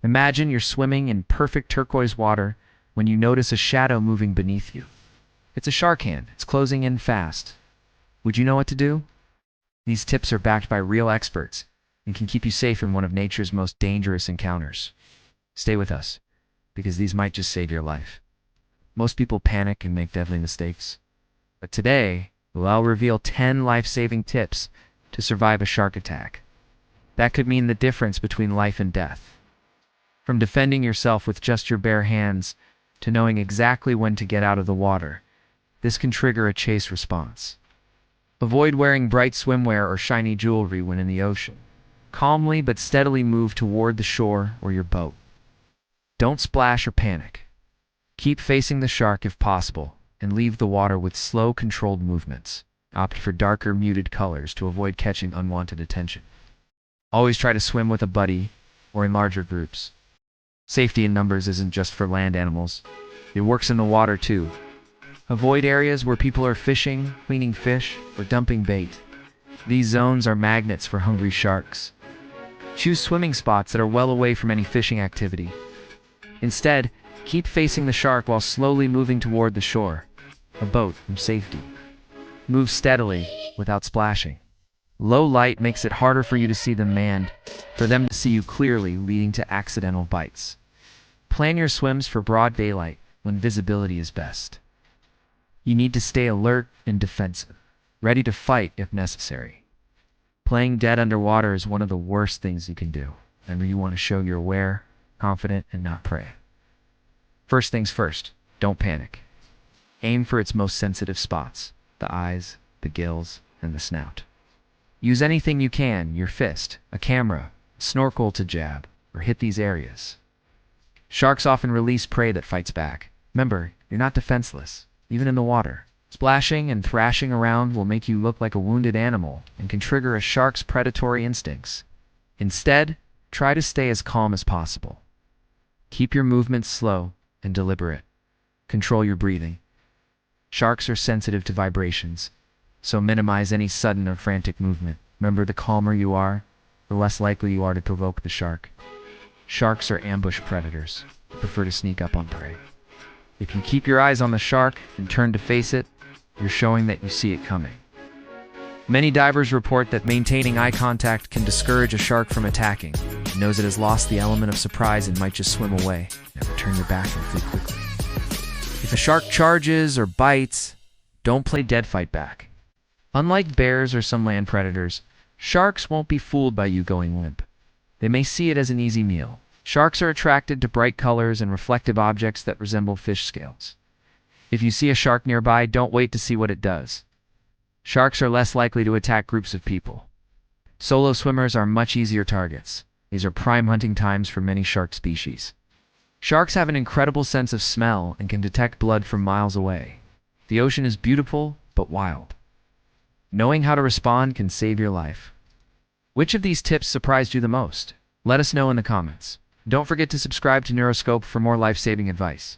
Imagine you're swimming in perfect turquoise water when you notice a shadow moving beneath you. It's a shark hand. It's closing in fast. Would you know what to do? These tips are backed by real experts and can keep you safe in one of nature's most dangerous encounters. Stay with us, because these might just save your life. Most people panic and make deadly mistakes. But today, I'll reveal 10 life-saving tips to survive a shark attack. That could mean the difference between life and death. From defending yourself with just your bare hands to knowing exactly when to get out of the water, this can trigger a chase response. Avoid wearing bright swimwear or shiny jewelry when in the ocean. Calmly but steadily move toward the shore or your boat. Don't splash or panic. Keep facing the shark if possible, and leave the water with slow, controlled movements. Opt for darker, muted colors to avoid catching unwanted attention. Always try to swim with a buddy or in larger groups. Safety in numbers isn't just for land animals. It works in the water too. Avoid areas where people are fishing, cleaning fish, or dumping bait. These zones are magnets for hungry sharks. Choose swimming spots that are well away from any fishing activity. Instead, keep facing the shark while slowly moving toward the shore, a boat from safety. Move steadily, without splashing. Low light makes it harder for you to see them and for them to see you clearly, leading to accidental bites. Plan your swims for broad daylight, when visibility is best. You need to stay alert and defensive, ready to fight if necessary. Playing dead underwater is one of the worst things you can do, and you want to show you're aware, confident, and not prey. First things first, don't panic. Aim for its most sensitive spots, the eyes, the gills, and the snout. Use anything you can, your fist, a camera, a snorkel to jab, or hit these areas. Sharks often release prey that fights back. Remember, you're not defenseless, even in the water. Splashing and thrashing around will make you look like a wounded animal and can trigger a shark's predatory instincts. Instead, try to stay as calm as possible. Keep your movements slow and deliberate. Control your breathing. Sharks are sensitive to vibrations, so minimize any sudden or frantic movement. Remember, the calmer you are, the less likely you are to provoke the shark. Sharks are ambush predators who prefer to sneak up on prey. If you keep your eyes on the shark and turn to face it, you're showing that you see it coming. Many divers report that maintaining eye contact can discourage a shark from attacking. It knows it has lost the element of surprise and might just swim away. Never turn your back and flee quickly. If a shark charges or bites, don't play dead fight back. Unlike bears or some land predators, sharks won't be fooled by you going limp. They may see it as an easy meal. Sharks are attracted to bright colors and reflective objects that resemble fish scales. If you see a shark nearby, don't wait to see what it does. Sharks are less likely to attack groups of people. Solo swimmers are much easier targets. These are prime hunting times for many shark species. Sharks have an incredible sense of smell and can detect blood from miles away. The ocean is beautiful, but wild. Knowing how to respond can save your life. Which of these tips surprised you the most? Let us know in the comments. Don't forget to subscribe to Neuroscope for more life-saving advice.